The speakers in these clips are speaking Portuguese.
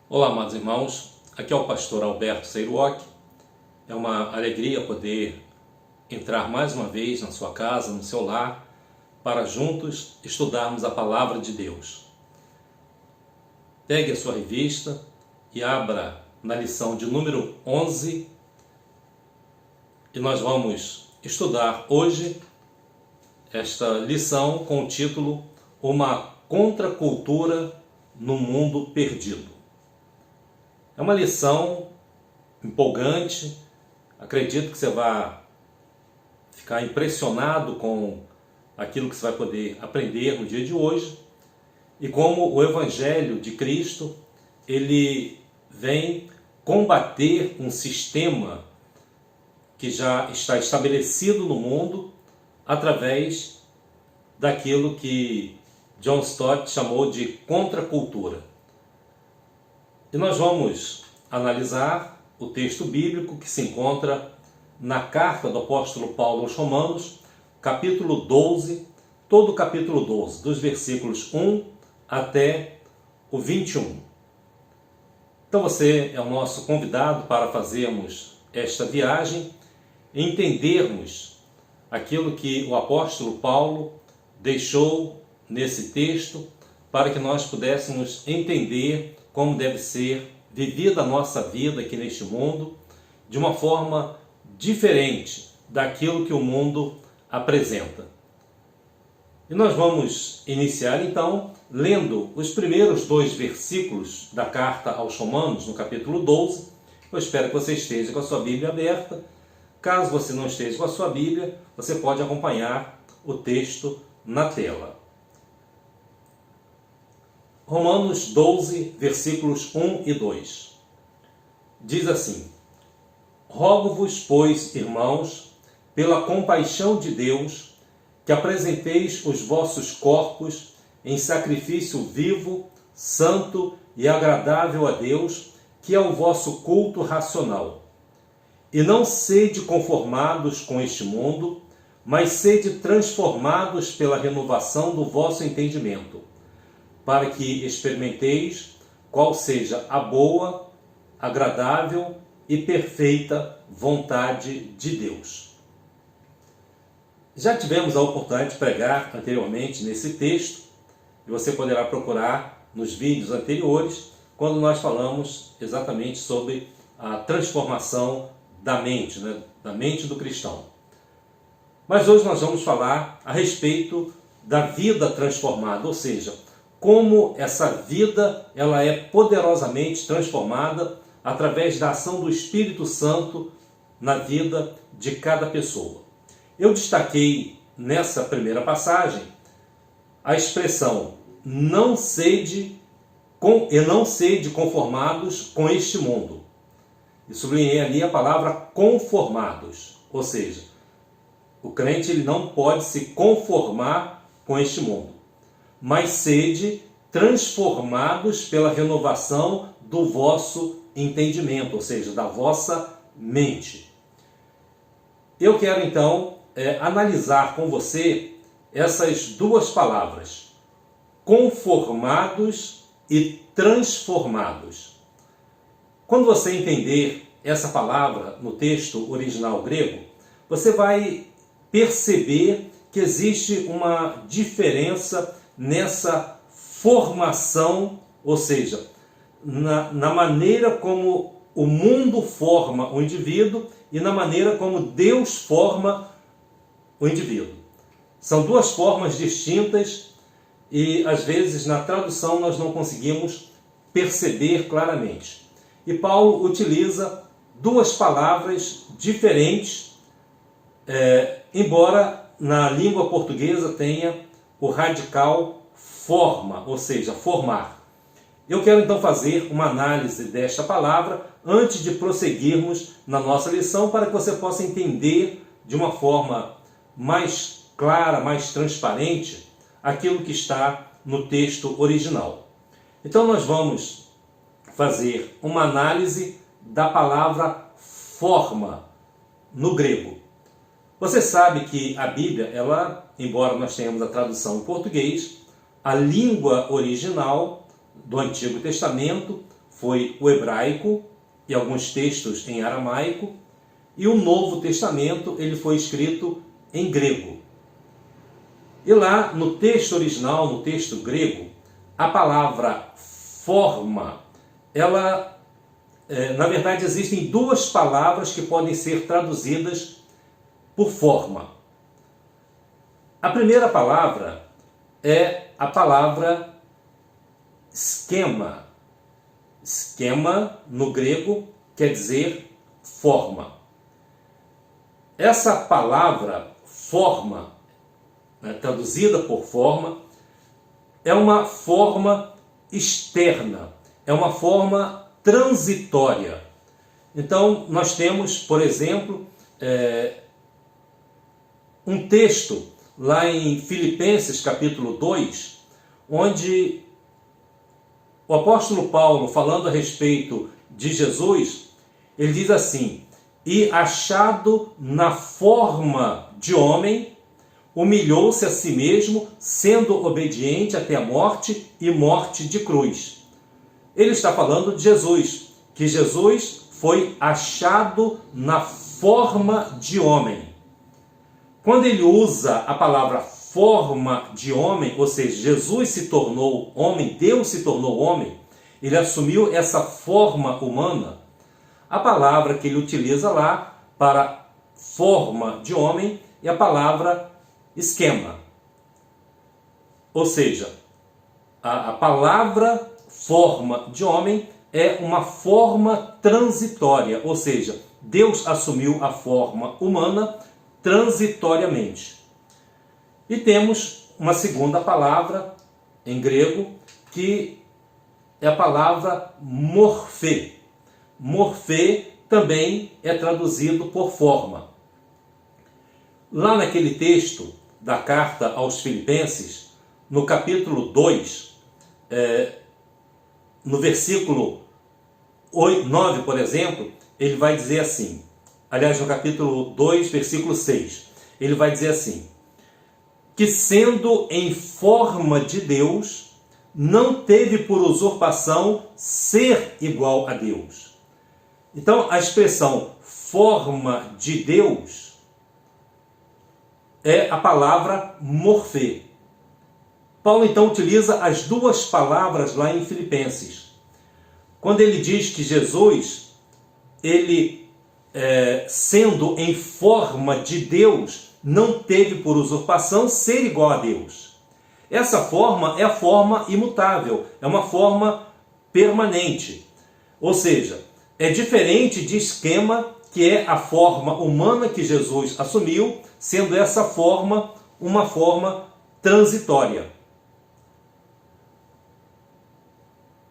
Olá, amados irmãos, aqui é o pastor Alberto Seiruoc. É uma alegria poder entrar mais uma vez na sua casa, no seu lar, para juntos estudarmos a Palavra de Deus. Pegue a sua revista e abra na lição de número 11 e nós vamos estudar hoje esta lição com o título Uma Contracultura no Mundo Perdido. É uma lição empolgante, acredito que você vai ficar impressionado com aquilo que você vai poder aprender no dia de hoje e como o Evangelho de Cristo, ele vem combater um sistema que já está estabelecido no mundo através daquilo que John Stott chamou de contracultura. E nós vamos analisar o texto bíblico que se encontra na carta do apóstolo Paulo aos Romanos, capítulo 12, todo o capítulo 12, dos versículos 1 até o 21. Então você é o nosso convidado para fazermos esta viagem e entendermos aquilo que o apóstolo Paulo deixou nesse texto para que nós pudéssemos entender como deve ser vivida a nossa vida aqui neste mundo, de uma forma diferente daquilo que o mundo apresenta. E nós vamos iniciar então lendo os primeiros 2 versículos da carta aos Romanos, no capítulo 12. Eu espero que você esteja com a sua Bíblia aberta. Caso você não esteja com a sua Bíblia, você pode acompanhar o texto na tela. Romanos 12, versículos 1 e 2. Diz assim: Rogo-vos, pois, irmãos, pela compaixão de Deus, que apresenteis os vossos corpos em sacrifício vivo, santo e agradável a Deus, que é o vosso culto racional. E não sede conformados com este mundo, mas sede transformados pela renovação do vosso entendimento, para que experimenteis qual seja a boa, agradável e perfeita vontade de Deus. Já tivemos a oportunidade de pregar anteriormente nesse texto, e você poderá procurar nos vídeos anteriores, quando nós falamos exatamente sobre a transformação da mente, da mente do cristão. Mas hoje nós vamos falar a respeito da vida transformada, ou seja, como essa vida ela é poderosamente transformada através da ação do Espírito Santo na vida de cada pessoa. Eu destaquei nessa primeira passagem a expressão não sede conformados com este mundo. E sublinhei ali a palavra conformados, ou seja, o crente ele não pode se conformar com este mundo, mas sede transformados pela renovação do vosso entendimento, ou seja, da vossa mente. Eu quero então analisar com você essas duas palavras, conformados e transformados. Quando você entender essa palavra no texto original grego, você vai perceber que existe uma diferença nessa formação, ou seja, na maneira como o mundo forma o indivíduo e na maneira como Deus forma o indivíduo. São duas formas distintas e às vezes na tradução nós não conseguimos perceber claramente. E Paulo utiliza duas palavras diferentes, embora na língua portuguesa tenha o radical forma, ou seja, formar. Eu quero então fazer uma análise desta palavra antes de prosseguirmos na nossa lição, para que você possa entender de uma forma mais clara, mais transparente, aquilo que está no texto original. Então nós vamos fazer uma análise da palavra forma no grego. Você sabe que a Bíblia, embora nós tenhamos a tradução em português, a língua original do Antigo Testamento foi o hebraico e alguns textos em aramaico, e o Novo Testamento ele foi escrito em grego. E lá no texto original, no texto grego, a palavra forma, ela, na verdade, existem duas palavras que podem ser traduzidas por forma. A primeira palavra é a palavra esquema. Esquema, no grego, quer dizer forma. Essa palavra forma, traduzida por forma, é uma forma externa, é uma forma transitória. Então, nós temos, por exemplo, um texto lá em Filipenses capítulo 2, onde o apóstolo Paulo, falando a respeito de Jesus, ele diz assim: e achado na forma de homem, humilhou-se a si mesmo, sendo obediente até a morte e morte de cruz. Ele está falando de Jesus, que Jesus foi achado na forma de homem. Quando ele usa a palavra forma de homem, ou seja, Jesus se tornou homem, Deus se tornou homem, ele assumiu essa forma humana, a palavra que ele utiliza lá para forma de homem é a palavra esquema. Ou seja, a palavra forma de homem é uma forma transitória, ou seja, Deus assumiu a forma humana transitoriamente. E temos uma segunda palavra em grego, que é a palavra morfê. Morfê também é traduzido por forma. Lá naquele texto da carta aos Filipenses, no capítulo 2, no versículo 9, por exemplo, ele vai dizer assim, aliás, no capítulo 2, versículo 6, ele vai dizer assim: que sendo em forma de Deus, não teve por usurpação ser igual a Deus. Então, a expressão forma de Deus é a palavra morfê. Paulo, então, utiliza as duas palavras lá em Filipenses. Quando ele diz que Jesus, ele, sendo em forma de Deus, não teve por usurpação ser igual a Deus. Essa forma é a forma imutável, é uma forma permanente. Ou seja, é diferente de esquema, que é a forma humana que Jesus assumiu, sendo essa forma uma forma transitória.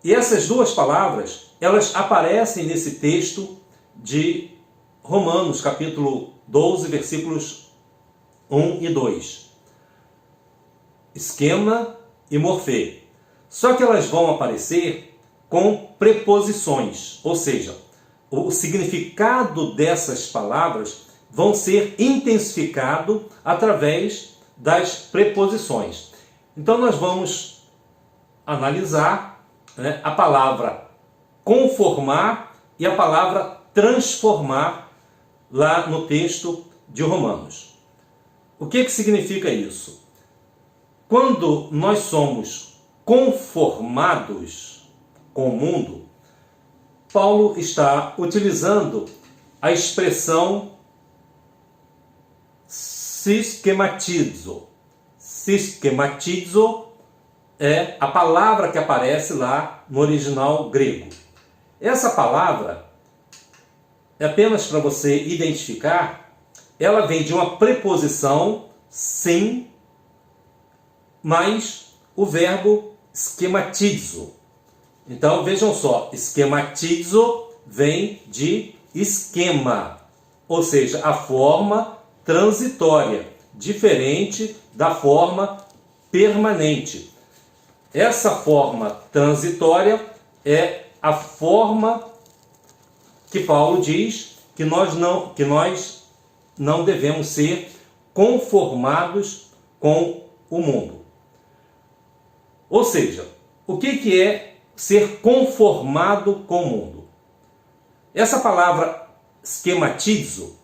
E essas duas palavras, elas aparecem nesse texto de Romanos, capítulo 12, versículos 1 e 2. Esquema e morfê. Só que elas vão aparecer com preposições, ou seja, o significado dessas palavras vão ser intensificado através das preposições. Então nós vamos analisar, a palavra conformar e a palavra transformar lá no texto de Romanos. O que significa isso? Quando nós somos conformados com o mundo, Paulo está utilizando a expressão sistematizo. Sistematizo é a palavra que aparece lá no original grego. Essa palavra, é apenas para você identificar, ela vem de uma preposição sim, mais o verbo schematizo. Então vejam só, schematizo vem de esquema, ou seja, a forma transitória, diferente da forma permanente. Essa forma transitória é a forma que Paulo diz que nós não devemos ser conformados com o mundo. Ou seja, o que é ser conformado com o mundo. Essa palavra esquematizo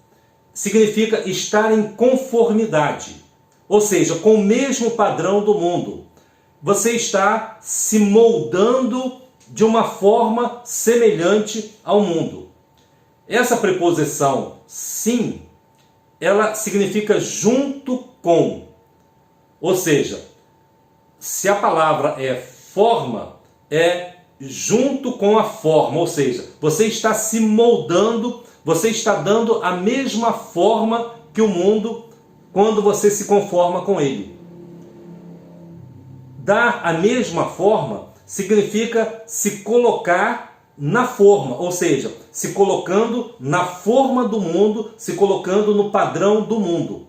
significa estar em conformidade, ou seja, com o mesmo padrão do mundo. Você está se moldando de uma forma semelhante ao mundo. Essa preposição sim, ela significa junto com. Ou seja, se a palavra é forma, é junto com a forma. Ou seja, você está se moldando, você está dando a mesma forma que o mundo quando você se conforma com ele. Dar a mesma forma significa se colocar na forma, ou seja, se colocando na forma do mundo, se colocando no padrão do mundo.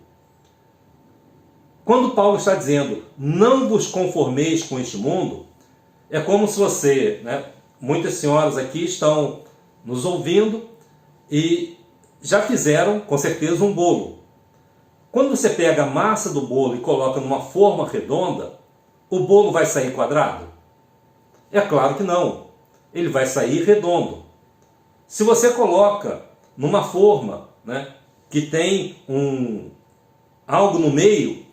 Quando Paulo está dizendo, não vos conformeis com este mundo, é como se você, muitas senhoras aqui estão nos ouvindo e já fizeram, com certeza, um bolo. Quando você pega a massa do bolo e coloca numa forma redonda, o bolo vai sair quadrado? É claro que não. Ele vai sair redondo. Se você coloca numa forma, que tem algo no meio,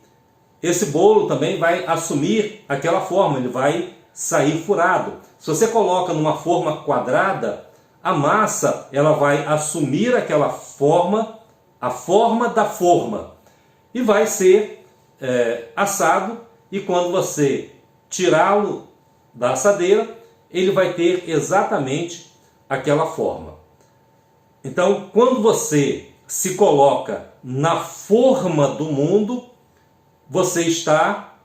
esse bolo também vai assumir aquela forma, ele vai sair furado. Se você coloca numa forma quadrada, a massa ela vai assumir aquela forma, a forma da forma, e vai ser assado, e quando você tirá-lo da assadeira, ele vai ter exatamente aquela forma. Então, quando você se coloca na forma do mundo, você está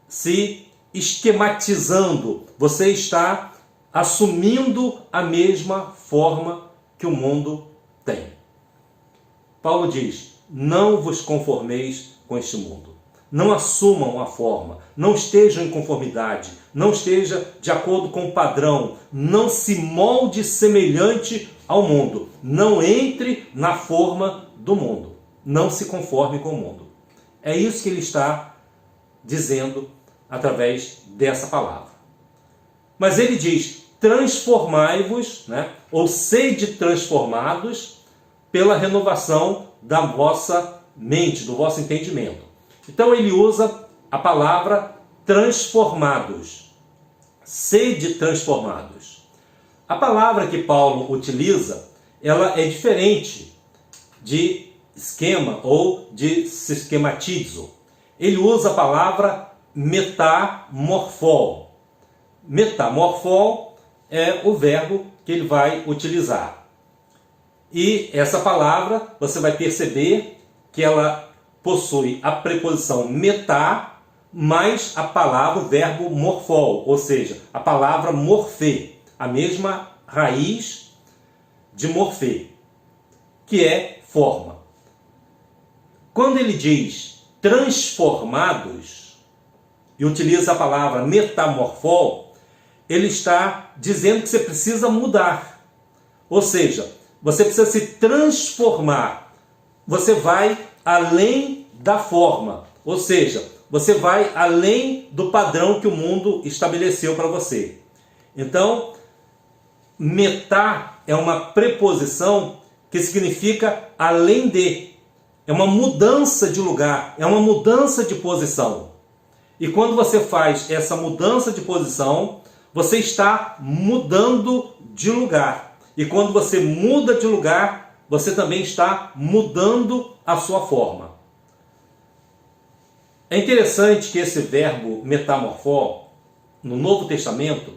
se esquematizando, você está assumindo a mesma forma que o mundo tem. Paulo diz, não vos conformeis com este mundo. Não assumam a forma, não estejam em conformidade, não esteja de acordo com o padrão, não se molde semelhante ao mundo, não entre na forma do mundo, não se conforme com o mundo. É isso que ele está dizendo através dessa palavra. Mas ele diz, transformai-vos, ou sede transformados pela renovação da vossa mente, do vosso entendimento. Então ele usa a palavra transformados, sede transformados. A palavra que Paulo utiliza, ela é diferente de esquema ou de esquematizo. Ele usa a palavra metamorfó. Metamorfó é o verbo que ele vai utilizar. E essa palavra, você vai perceber que ela possui a preposição metá, mais a palavra, o verbo morfó, ou seja, a palavra morfê, a mesma raiz de morfê, que é forma. Quando ele diz transformados e utiliza a palavra metamorfó, ele está dizendo que você precisa mudar. Ou seja, você precisa se transformar. Você vai além da forma. Ou seja, você vai além do padrão que o mundo estabeleceu para você. Então, metá é uma preposição que significa além de. É uma mudança de lugar, é uma mudança de posição. E quando você faz essa mudança de posição, você está mudando de lugar. E quando você muda de lugar, você também está mudando a sua forma. É interessante que esse verbo metamorfó, no Novo Testamento,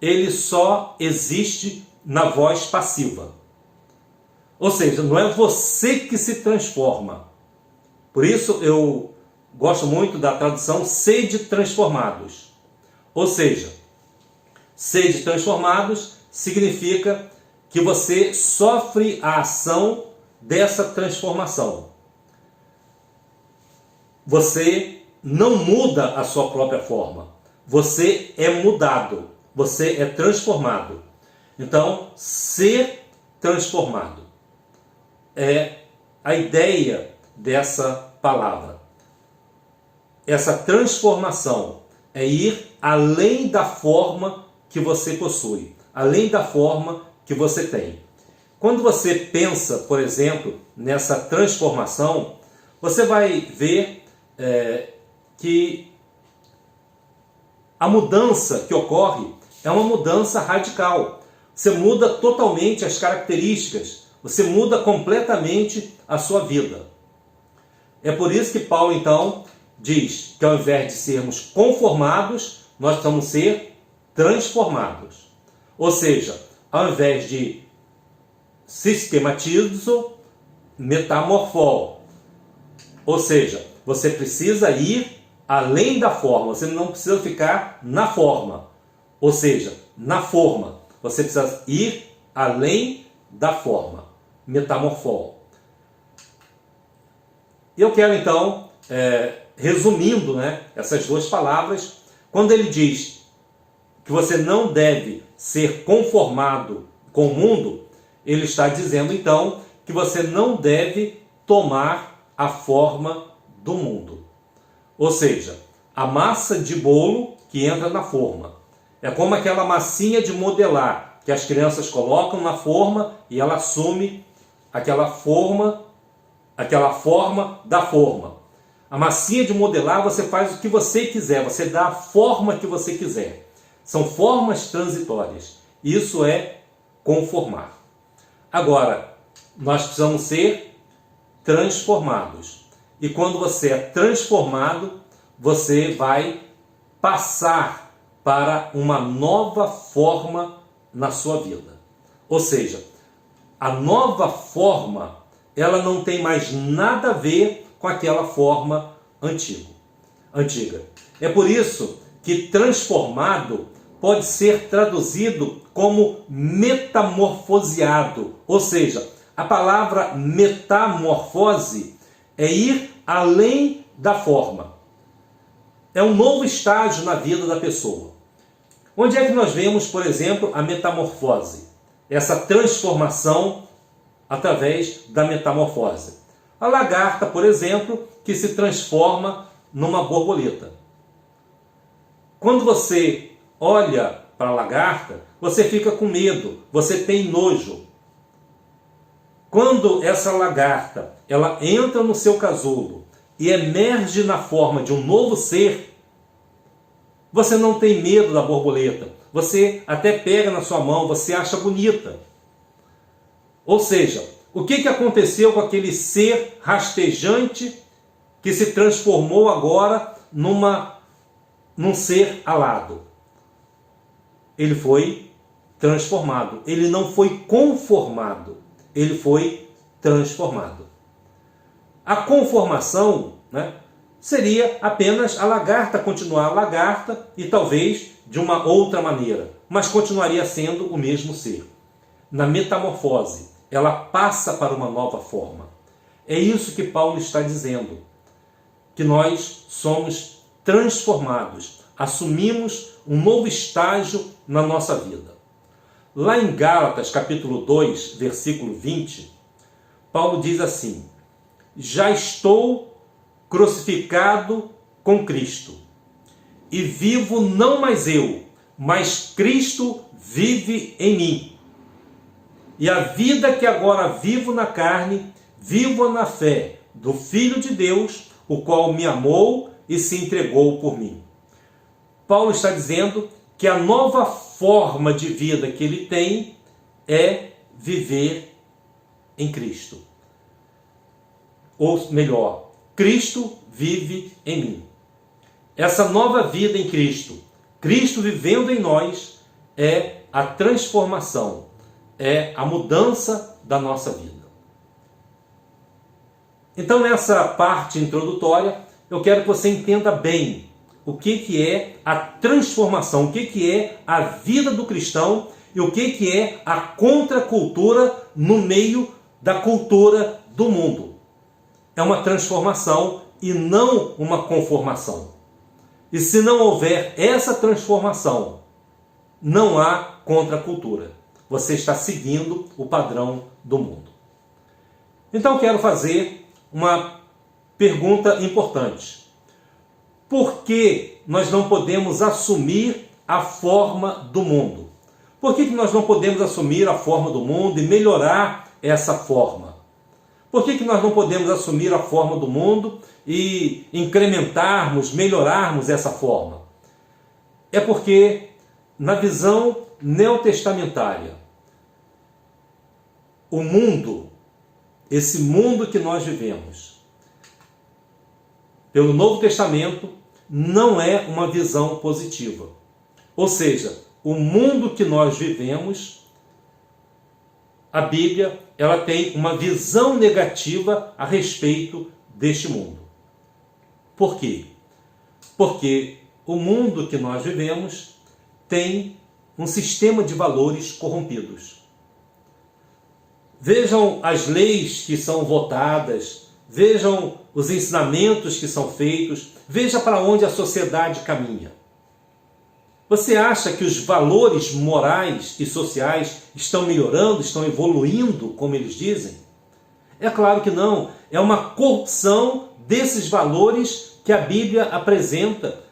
ele só existe na voz passiva. Ou seja, não é você que se transforma. Por isso eu gosto muito da tradução sede transformados. Ou seja, sede transformados significa que você sofre a ação dessa transformação. Você não muda a sua própria forma. Você é mudado. Você é transformado. Então, ser transformado é a ideia dessa palavra. Essa transformação é ir além da forma que você possui, além da forma que você tem. Quando você pensa, por exemplo, nessa transformação, você vai ver que a mudança que ocorre é uma mudança radical. Você muda totalmente as características, você muda completamente a sua vida. É por isso que Paulo, então, diz que ao invés de sermos conformados, nós precisamos ser transformados. Ou seja, ao invés de sistematizo, metamorfo. Ou seja, você precisa ir além da forma, você não precisa ficar na forma. Ou seja, na forma, você precisa ir além da forma. Metamorfo. Eu quero então, resumindo, essas duas palavras, quando ele diz que você não deve ser conformado com o mundo, ele está dizendo então que você não deve tomar a forma do mundo. Ou seja, a massa de bolo que entra na forma. É como aquela massinha de modelar que as crianças colocam na forma e ela assume aquela forma da forma. A massinha de modelar, você faz o que você quiser, você dá a forma que você quiser. São formas transitórias. Isso é conformar. Agora, nós precisamos ser transformados. E quando você é transformado, você vai passar para uma nova forma na sua vida. Ou seja, a nova forma, ela não tem mais nada a ver com aquela forma antiga. É por isso que transformado pode ser traduzido como metamorfoseado. Ou seja, a palavra metamorfose é ir além da forma. É um novo estágio na vida da pessoa. Onde é que nós vemos, por exemplo, a metamorfose? Essa transformação através da metamorfose. A lagarta, por exemplo, que se transforma numa borboleta. Quando você olha para a lagarta, você fica com medo, você tem nojo. Quando essa lagarta ela entra no seu casulo e emerge na forma de um novo ser, você não tem medo da borboleta. Você até pega na sua mão, você acha bonita. Ou seja, o que aconteceu com aquele ser rastejante que se transformou agora num ser alado? Ele foi transformado. Ele não foi conformado. Ele foi transformado. A conformação, seria apenas a lagarta continuar a lagarta e talvez de uma outra maneira, mas continuaria sendo o mesmo ser. Na metamorfose, ela passa para uma nova forma. É isso que Paulo está dizendo, que nós somos transformados, assumimos um novo estágio na nossa vida. Lá em Gálatas, capítulo 2, versículo 20, Paulo diz assim: já estou crucificado com Cristo, e vivo não mais eu, mas Cristo vive em mim. E a vida que agora vivo na carne, vivo na fé do Filho de Deus, o qual me amou e se entregou por mim. Paulo está dizendo que a nova forma de vida que ele tem é viver em Cristo. Ou melhor, Cristo vive em mim. Essa nova vida em Cristo, Cristo vivendo em nós, é a transformação, é a mudança da nossa vida. Então, nessa parte introdutória, eu quero que você entenda bem o que é a transformação, o que é a vida do cristão e o que é a contracultura no meio da cultura do mundo. É uma transformação e não uma conformação. E se não houver essa transformação, não há contracultura. Você está seguindo o padrão do mundo. Então quero fazer uma pergunta importante. Por que nós não podemos assumir a forma do mundo. Por que nós não podemos assumir a forma do mundo e melhorar essa forma? Por que nós não podemos assumir a forma do mundo e incrementarmos, melhorarmos essa forma? É porque, na visão neotestamentária, o mundo, esse mundo que nós vivemos, pelo Novo Testamento, não é uma visão positiva. Ou seja, o mundo que nós vivemos, a Bíblia, ela tem uma visão negativa a respeito deste mundo. Por quê? Porque o mundo que nós vivemos tem um sistema de valores corrompidos. Vejam as leis que são votadas, vejam os ensinamentos que são feitos, veja para onde a sociedade caminha. Você acha que os valores morais e sociais estão melhorando, estão evoluindo, como eles dizem? É claro que não. É uma corrupção desses valores que a Bíblia apresenta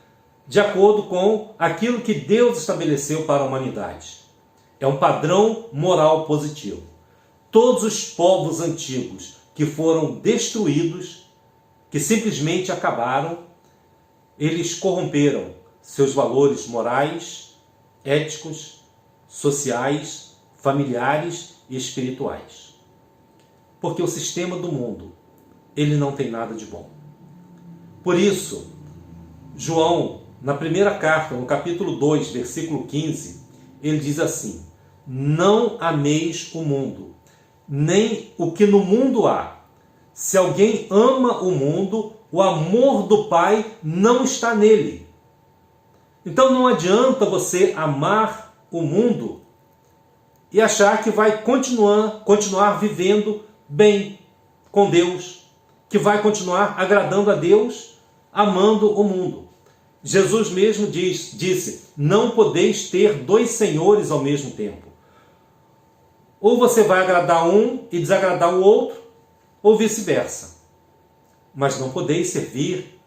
de acordo com aquilo que Deus estabeleceu para a humanidade. É um padrão moral positivo. Todos os povos antigos que foram destruídos, que simplesmente acabaram, eles corromperam seus valores morais, éticos, sociais, familiares e espirituais. Porque o sistema do mundo, ele não tem nada de bom. Por isso, João, na primeira carta, no capítulo 2, versículo 15, ele diz assim: não ameis o mundo, nem o que no mundo há. Se alguém ama o mundo, o amor do Pai não está nele. Então não adianta você amar o mundo e achar que vai continuar vivendo bem com Deus, que vai continuar agradando a Deus, amando o mundo. Jesus mesmo disse, não podeis ter dois senhores ao mesmo tempo. Ou você vai agradar um e desagradar o outro, ou vice-versa. Mas não podeis servir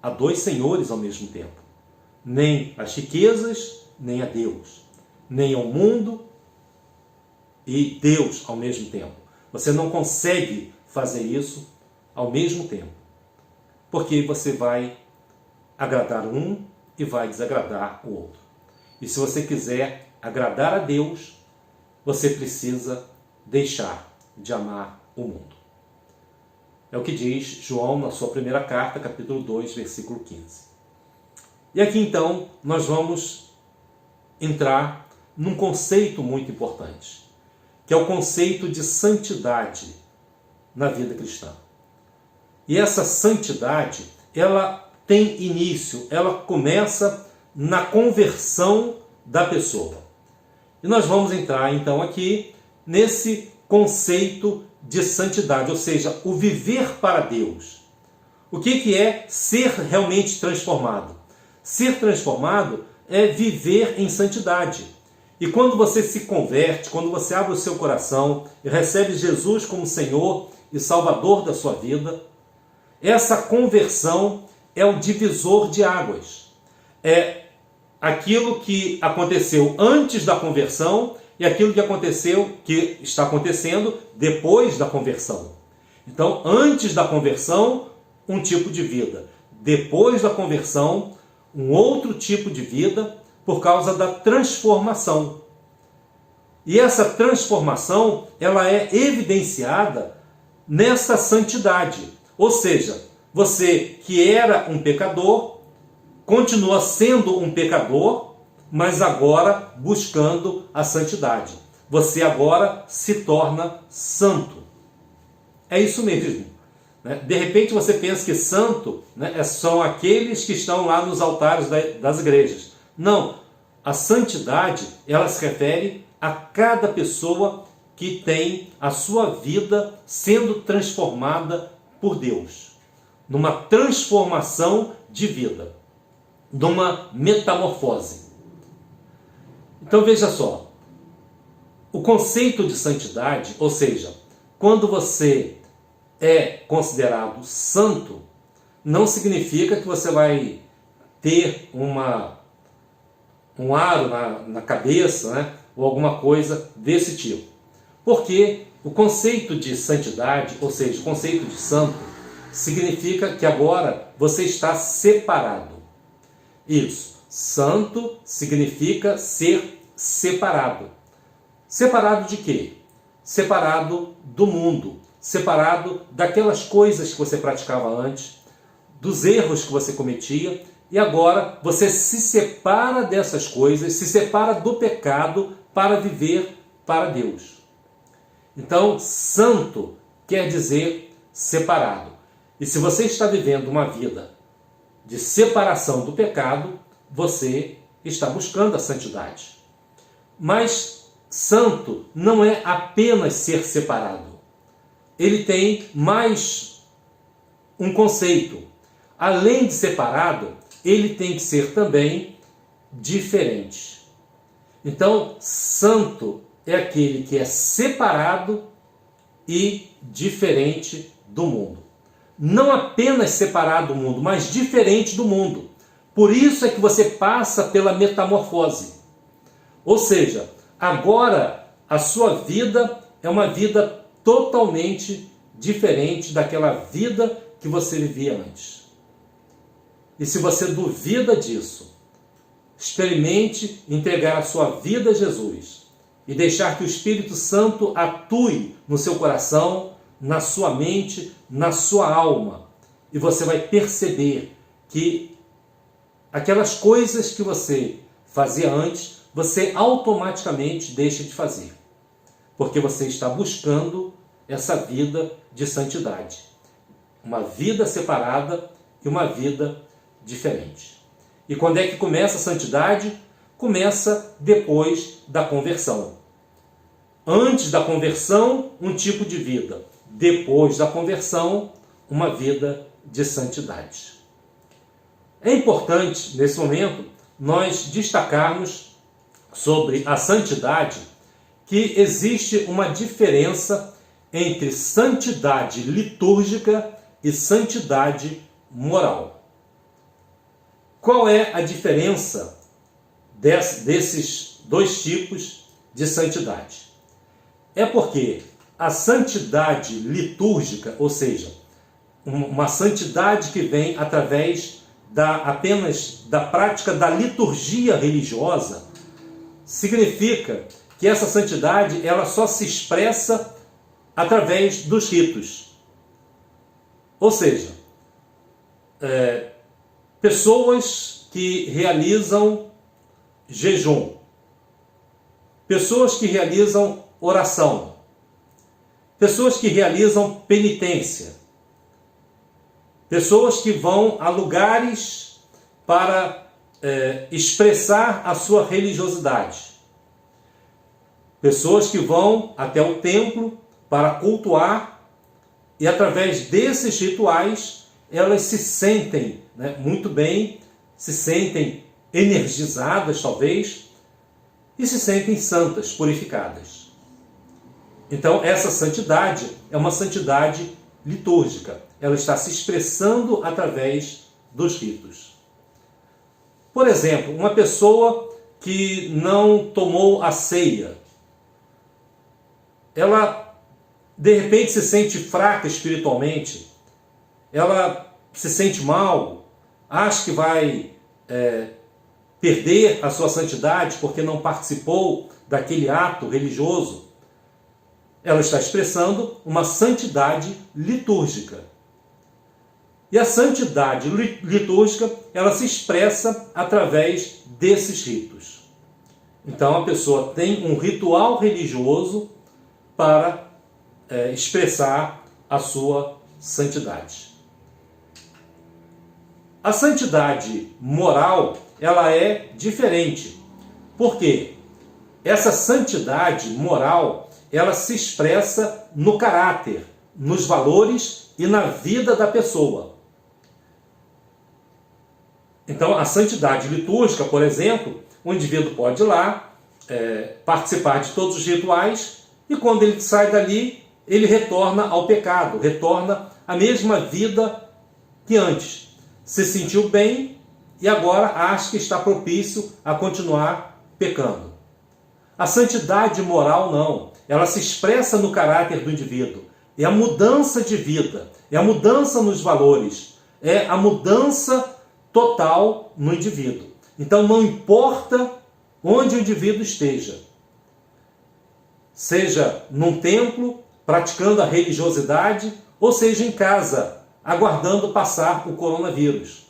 a dois senhores ao mesmo tempo. Nem às riquezas, nem a Deus. Nem ao mundo e Deus ao mesmo tempo. Você não consegue fazer isso ao mesmo tempo. Porque você vai agradar um e vai desagradar o outro. E se você quiser agradar a Deus, você precisa deixar de amar o mundo. É o que diz João na sua primeira carta, capítulo 2, versículo 15. E aqui então nós vamos entrar num conceito muito importante, que é o conceito de santidade na vida cristã. E essa santidade, ela tem início, ela começa na conversão da pessoa. E nós vamos entrar então aqui nesse conceito de santidade, ou seja, o viver para Deus. O que é ser realmente transformado? Ser transformado é viver em santidade. E quando você se converte, quando você abre o seu coração e recebe Jesus como Senhor e Salvador da sua vida, essa conversão é o divisor de águas. É aquilo que aconteceu antes da conversão e aquilo que está acontecendo depois da conversão. Então, antes da conversão, um tipo de vida. Depois da conversão, um outro tipo de vida por causa da transformação. E essa transformação, ela é evidenciada nessa santidade. Ou seja, você que era um pecador, continua sendo um pecador, mas agora buscando a santidade. Você agora se torna santo. É isso mesmo. De repente você pensa que santo são aqueles que estão lá nos altares das igrejas. Não, a santidade, ela se refere a cada pessoa que tem a sua vida sendo transformada por Deus. Numa transformação de vida. Numa metamorfose. Então veja só, o conceito de santidade, ou seja, quando você é considerado santo, não significa que você vai ter uma um aro na cabeça, né? Ou alguma coisa desse tipo. Porque o conceito de santidade, ou seja, o conceito de santo, significa que agora você está separado. Isso. Santo significa ser separado. Separado de quê? Separado do mundo. Separado daquelas coisas que você praticava antes, dos erros que você cometia, e agora você se separa dessas coisas, se separa do pecado para viver para Deus. Então, santo quer dizer separado. E se você está vivendo uma vida de separação do pecado, você está buscando a santidade. Mas santo não é apenas ser separado. Ele tem mais um conceito. Além de separado, ele tem que ser também diferente. Então, santo é aquele que é separado e diferente do mundo. Não apenas separado do mundo, mas diferente do mundo. Por isso é que você passa pela metamorfose. Ou seja, agora a sua vida é uma vida totalmente diferente daquela vida que você vivia antes. E se você duvida disso, experimente entregar a sua vida a Jesus e deixar que o Espírito Santo atue no seu coração, na sua mente, na sua alma. E você vai perceber que aquelas coisas que você fazia antes, você automaticamente deixa de fazer. Porque você está buscando essa vida de santidade. Uma vida separada e uma vida diferente. E quando é que começa a santidade? Começa depois da conversão. Antes da conversão, um tipo de vida. Depois da conversão, uma vida de santidade. É importante, nesse momento, nós destacarmos sobre a santidade que existe uma diferença entre santidade litúrgica e santidade moral. Qual é a diferença desses dois tipos de santidade? É porque a santidade litúrgica, ou seja, uma santidade que vem através apenas da prática da liturgia religiosa, significa que essa santidade ela só se expressa através dos ritos. Ou seja, pessoas que realizam jejum, pessoas que realizam oração, pessoas que realizam penitência, pessoas que vão a lugares para expressar a sua religiosidade, pessoas que vão até o templo para cultuar e através desses rituais elas se sentem muito bem, se sentem energizadas talvez e se sentem santas, purificadas. Então essa santidade é uma santidade litúrgica. Ela está se expressando através dos ritos. Por exemplo, uma pessoa que não tomou a ceia, ela de repente se sente fraca espiritualmente, ela se sente mal, acha que vai perder a sua santidade porque não participou daquele ato religioso. Ela está expressando uma santidade litúrgica. E a santidade litúrgica, ela se expressa através desses ritos. Então a pessoa tem um ritual religioso para expressar a sua santidade. A santidade moral, ela é diferente. Por quê? Essa santidade moral, ela se expressa no caráter, nos valores e na vida da pessoa. Então, a santidade litúrgica, por exemplo, o indivíduo pode ir lá, participar de todos os rituais, e quando ele sai dali, ele retorna ao pecado, retorna à mesma vida que antes. Se sentiu bem e agora acha que está propício a continuar pecando. A santidade moral não, ela se expressa no caráter do indivíduo. É a mudança de vida, é a mudança nos valores, é a mudança total no indivíduo. Então não importa onde o indivíduo esteja, seja num templo, praticando a religiosidade, ou seja em casa, aguardando passar o coronavírus.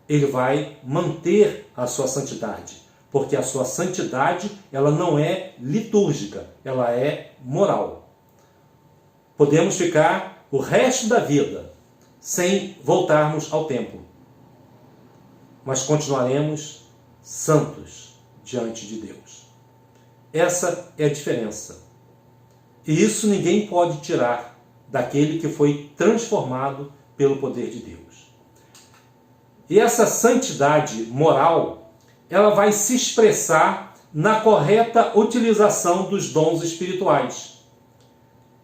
Ele vai manter a sua santidade, porque a sua santidade ela não é litúrgica, ela é moral. Podemos ficar o resto da vida sem voltarmos ao templo, mas continuaremos santos diante de Deus. Essa é a diferença. E isso ninguém pode tirar daquele que foi transformado pelo poder de Deus. E essa santidade moral, ela vai se expressar na correta utilização dos dons espirituais.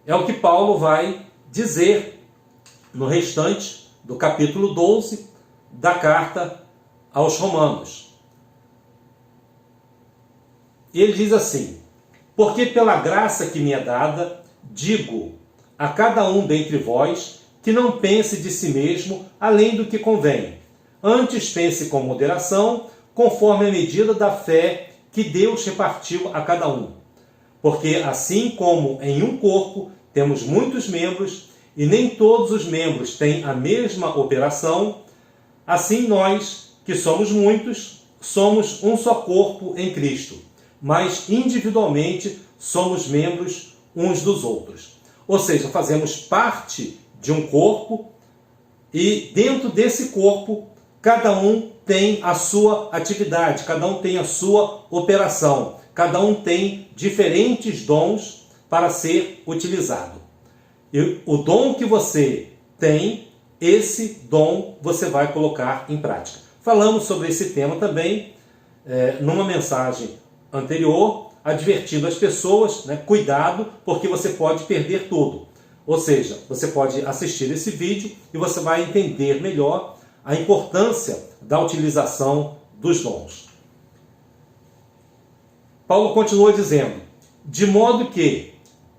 É o que Paulo vai dizer no restante do capítulo 12 da carta aos Romanos. E ele diz assim: porque pela graça que me é dada, digo a cada um dentre vós que não pense de si mesmo além do que convém. Antes pense com moderação, conforme a medida da fé que Deus repartiu a cada um. Porque assim como em um corpo temos muitos membros, e nem todos os membros têm a mesma operação, assim nós, que somos muitos, somos um só corpo em Cristo, mas individualmente somos membros uns dos outros. Ou seja, fazemos parte de um corpo e dentro desse corpo cada um tem a sua atividade, cada um tem a sua operação, cada um tem diferentes dons para ser utilizado. E o dom que você tem, esse dom você vai colocar em prática. Falamos sobre esse tema também numa mensagem anterior, advertindo as pessoas, cuidado, porque você pode perder tudo. Ou seja, você pode assistir esse vídeo e você vai entender melhor a importância da utilização dos dons. Paulo continua dizendo: de modo que,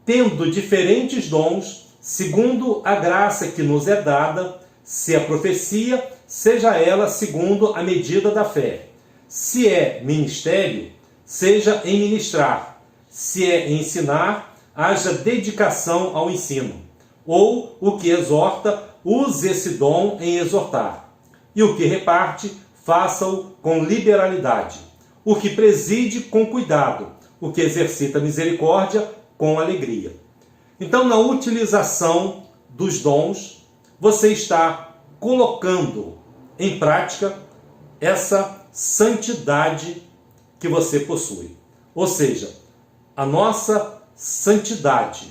tendo diferentes dons, segundo a graça que nos é dada, se é profecia, seja ela segundo a medida da fé. Se é ministério, seja em ministrar. Se é ensinar, haja dedicação ao ensino. Ou o que exorta, use esse dom em exortar. E o que reparte, faça-o com liberalidade. O que preside, com cuidado. O que exercita misericórdia, com alegria. Então, na utilização dos dons, você está colocando em prática essa santidade que você possui. Ou seja, a nossa santidade,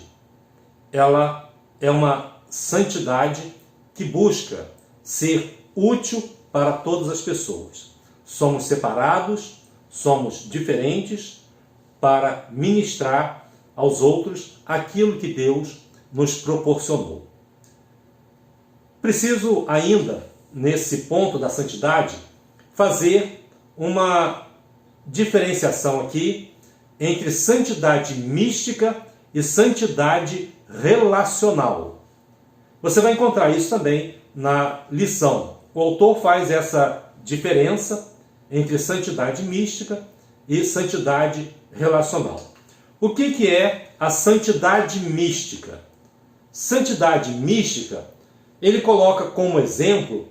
ela é uma santidade que busca ser útil para todas as pessoas. Somos separados, somos diferentes para ministrar aos outros aquilo que Deus nos proporcionou. Preciso ainda, nesse ponto da santidade, fazer uma diferenciação aqui entre santidade mística e santidade relacional. Você vai encontrar isso também na lição. O autor faz essa diferença entre santidade mística e santidade relacional. O que é a santidade mística? Santidade mística, ele coloca como exemplo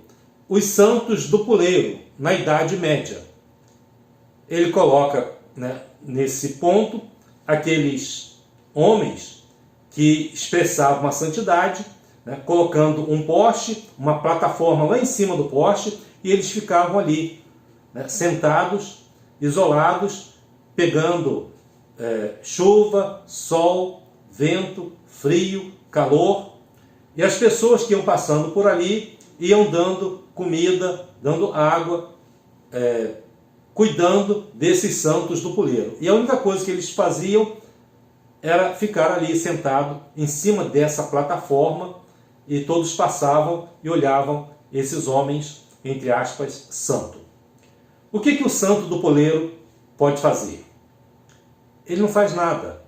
os santos do puleiro, na Idade Média. Ele coloca, nesse ponto, aqueles homens que expressavam a santidade, colocando um poste, uma plataforma lá em cima do poste, e eles ficavam ali, sentados, isolados, pegando chuva, sol, vento, frio, calor, e as pessoas que iam passando por ali iam dando comida, dando água, cuidando desses santos do puleiro. E a única coisa que eles faziam era ficar ali sentado em cima dessa plataforma, e todos passavam e olhavam esses homens entre aspas, santo. O que o santo do poleiro pode fazer? Ele não faz nada.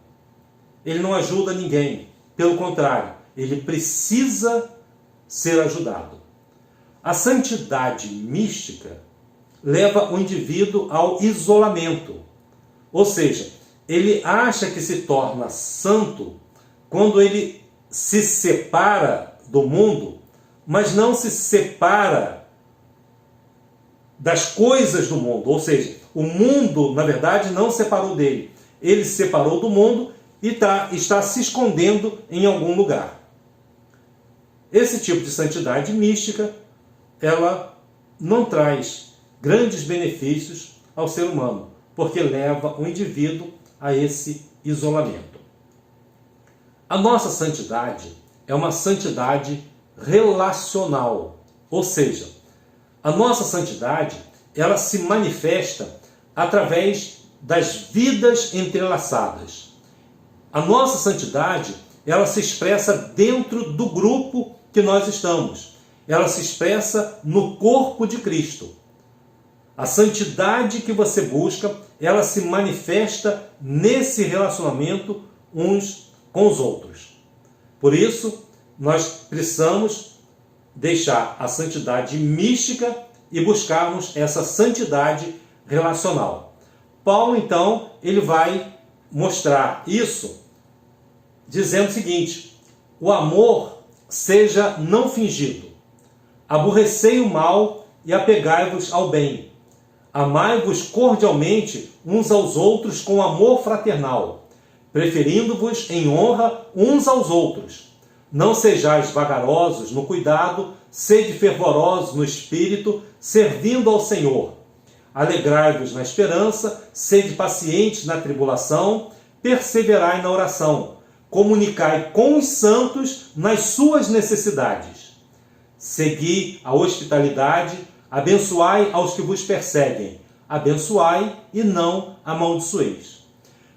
Ele não ajuda ninguém. Pelo contrário, ele precisa ser ajudado. A santidade mística leva o indivíduo ao isolamento. Ou seja, ele acha que se torna santo quando ele se separa do mundo, mas não se separa das coisas do mundo. Ou seja, o mundo, na verdade, não separou dele. Ele se separou do mundo e está se escondendo em algum lugar. Esse tipo de santidade mística, ela não traz grandes benefícios ao ser humano, porque leva o indivíduo a esse isolamento. A nossa santidade é uma santidade relacional, ou seja, a nossa santidade, ela se manifesta através das vidas entrelaçadas. A nossa santidade, ela se expressa dentro do grupo que nós estamos. Ela se expressa no corpo de Cristo. A santidade que você busca, ela se manifesta nesse relacionamento uns com os outros. Por isso, nós precisamos deixar a santidade mística e buscarmos essa santidade relacional. Paulo, então, ele vai mostrar isso dizendo o seguinte: o amor seja não fingido, aborrecei o mal e apegai-vos ao bem. Amai-vos cordialmente uns aos outros com amor fraternal, preferindo-vos em honra uns aos outros. Não sejais vagarosos no cuidado, sede fervorosos no espírito, servindo ao Senhor. Alegrai-vos na esperança, sede pacientes na tribulação, perseverai na oração. Comunicai com os santos nas suas necessidades. Segui a hospitalidade, abençoai aos que vos perseguem. Abençoai e não amaldiçoeis.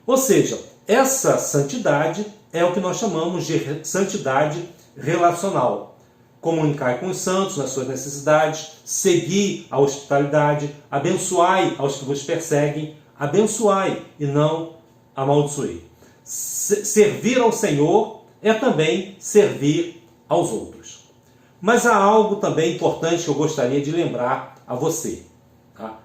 Ou seja, essa santidade é o que nós chamamos de santidade relacional. Comunicai com os santos nas suas necessidades, segui a hospitalidade, abençoai aos que vos perseguem, abençoai e não amaldiçoei. Servir ao Senhor é também servir aos outros. Mas há algo também importante que eu gostaria de lembrar a você. Tá?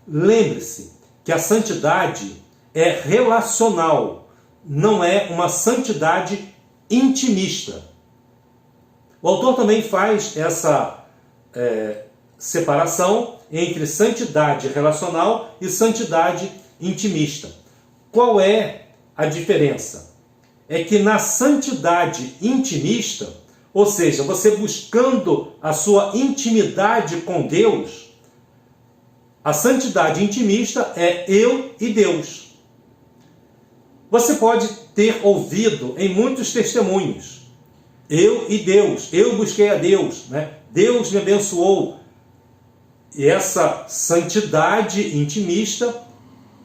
Lembre-se que a santidade é relacional, não é uma santidade intimista. O autor também faz essa separação entre santidade relacional e santidade intimista. Qual é a diferença? É que na santidade intimista, ou seja, você buscando a sua intimidade com Deus, a santidade intimista é eu e Deus. Você pode ter ouvido em muitos testemunhos, eu e Deus, eu busquei a Deus, né? Deus me abençoou. E essa santidade intimista,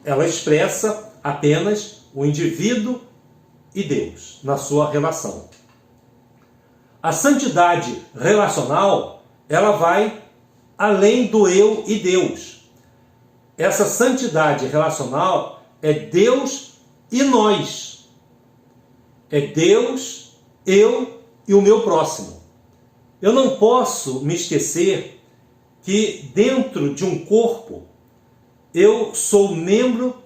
ela expressa apenas o indivíduo e Deus na sua relação. A santidade relacional, ela vai além do eu e Deus. Essa santidade relacional é Deus e nós. É Deus, eu e o meu próximo. Eu não posso me esquecer que dentro de um corpo, eu sou membro,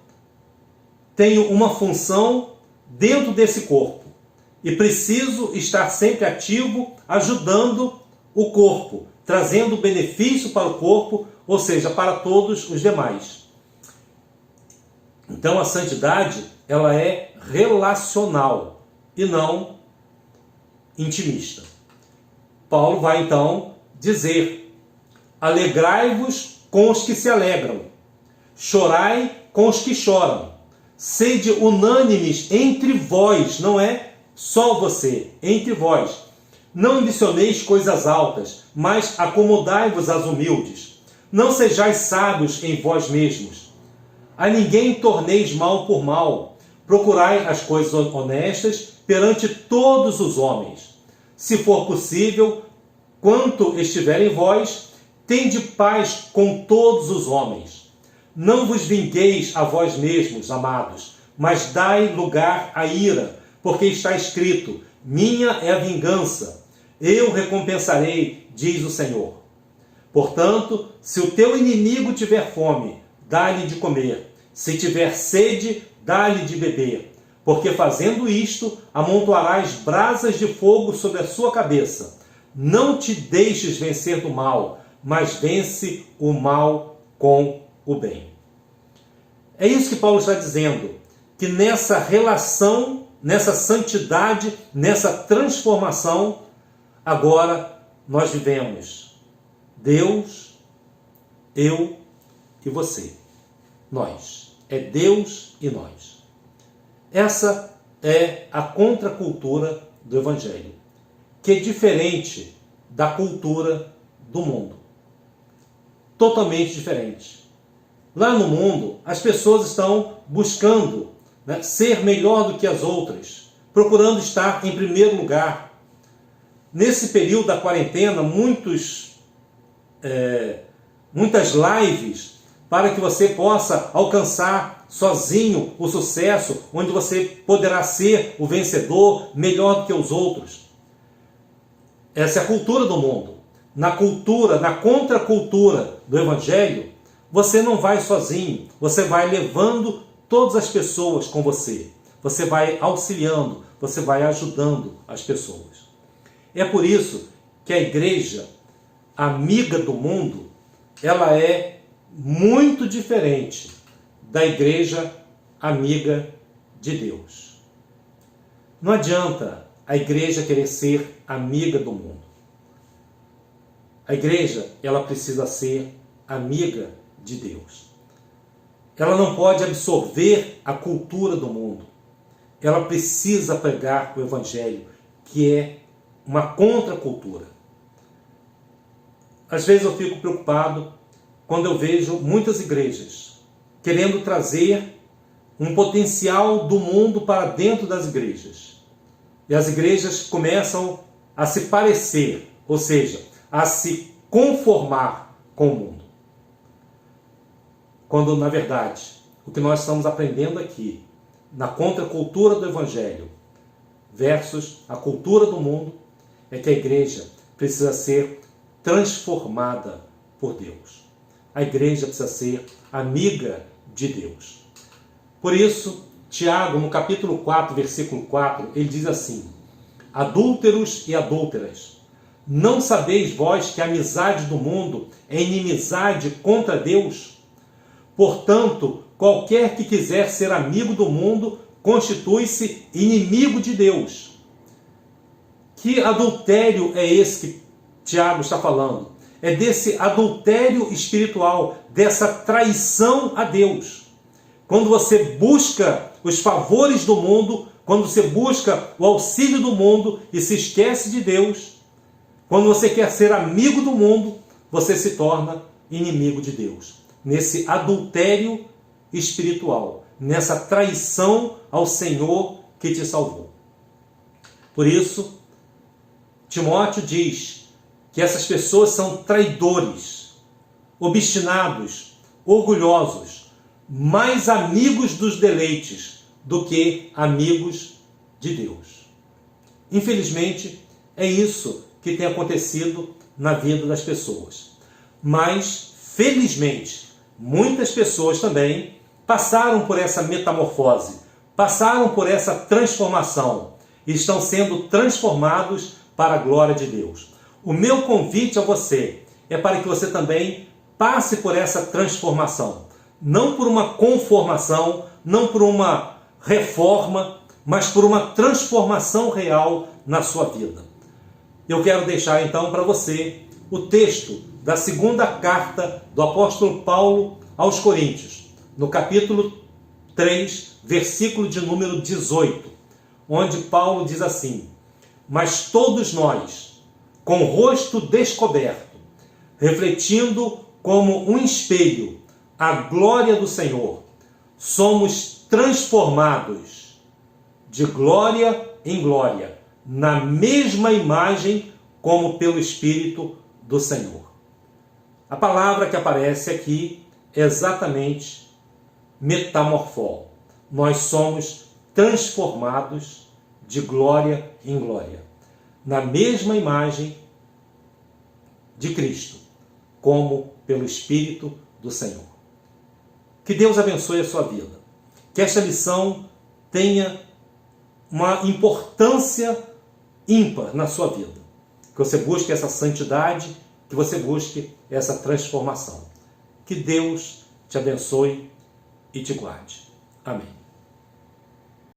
tenho uma função dentro desse corpo. E preciso estar sempre ativo, ajudando o corpo, trazendo benefício para o corpo, ou seja, para todos os demais. Então a santidade, ela é relacional e não intimista. Paulo vai então dizer: alegrai-vos com os que se alegram, chorai com os que choram, sede unânimes entre vós, não é só você, entre vós. Não ambicioneis coisas altas, mas acomodai-vos às humildes. Não sejais sábios em vós mesmos. A ninguém torneis mal por mal. Procurai as coisas honestas perante todos os homens. Se for possível, quanto estiver em vós, tende paz com todos os homens. Não vos vingueis a vós mesmos, amados, mas dai lugar à ira, porque está escrito: minha é a vingança, eu recompensarei, diz o Senhor. Portanto, se o teu inimigo tiver fome, dá-lhe de comer. Se tiver sede, dá-lhe de beber. Porque fazendo isto, amontoarás brasas de fogo sobre a sua cabeça. Não te deixes vencer do mal, mas vence o mal com o bem. É isso que Paulo está dizendo, que nessa relação, nessa santidade, nessa transformação, agora nós vivemos. Deus, eu e você. Nós. É Deus e nós. Essa é a contracultura do Evangelho, que é diferente da cultura do mundo. Totalmente diferente. Lá no mundo, as pessoas estão buscando, ser melhor do que as outras, procurando estar em primeiro lugar. Nesse período da quarentena, muitas lives para que você possa alcançar sozinho o sucesso, onde você poderá ser o vencedor melhor do que os outros. Essa é a cultura do mundo. Na contracultura do Evangelho, você não vai sozinho, você vai levando todas as pessoas com você. Você vai auxiliando, você vai ajudando as pessoas. É por isso que a igreja amiga do mundo, ela é muito diferente da igreja amiga de Deus. Não adianta a igreja querer ser amiga do mundo. A igreja, ela precisa ser amiga de Deus. Ela não pode absorver a cultura do mundo. Ela precisa pregar o Evangelho, que é uma contracultura. Às vezes eu fico preocupado quando eu vejo muitas igrejas querendo trazer um potencial do mundo para dentro das igrejas. E as igrejas começam a se parecer, ou seja, a se conformar com o mundo. Quando, na verdade, o que nós estamos aprendendo aqui, na contracultura do Evangelho versus a cultura do mundo, é que a igreja precisa ser transformada por Deus. A igreja precisa ser amiga de Deus. Por isso, Tiago, no capítulo 4, versículo 4, ele diz assim: adúlteros e adúlteras, não sabeis vós que a amizade do mundo é inimizade contra Deus? Portanto, qualquer que quiser ser amigo do mundo, constitui-se inimigo de Deus. Que adultério é esse que Tiago está falando? É desse adultério espiritual, dessa traição a Deus. Quando você busca os favores do mundo, quando você busca o auxílio do mundo e se esquece de Deus, quando você quer ser amigo do mundo, você se torna inimigo de Deus. Nesse adultério espiritual, nessa traição ao Senhor que te salvou. Por isso, Timóteo diz que essas pessoas são traidores, obstinados, orgulhosos, mais amigos dos deleites do que amigos de Deus. Infelizmente, é isso que tem acontecido na vida das pessoas. Mas, felizmente, muitas pessoas também passaram por essa metamorfose, passaram por essa transformação e estão sendo transformados para a glória de Deus. O meu convite a você é para que você também passe por essa transformação. Não por uma conformação, não por uma reforma, mas por uma transformação real na sua vida. Eu quero deixar então para você o texto da segunda carta do apóstolo Paulo aos Coríntios, no capítulo 3, versículo de número 18, onde Paulo diz assim: mas todos nós, com o rosto descoberto, refletindo como um espelho a glória do Senhor, somos transformados de glória em glória, na mesma imagem como pelo Espírito do Senhor. A palavra que aparece aqui é exatamente metamorfó. Nós somos transformados de glória em glória, na mesma imagem de Cristo, como pelo Espírito do Senhor. Que Deus abençoe a sua vida. Que esta lição tenha uma importância ímpar na sua vida. Que você busque essa santidade, que você busque essa transformação. Que Deus te abençoe e te guarde. Amém.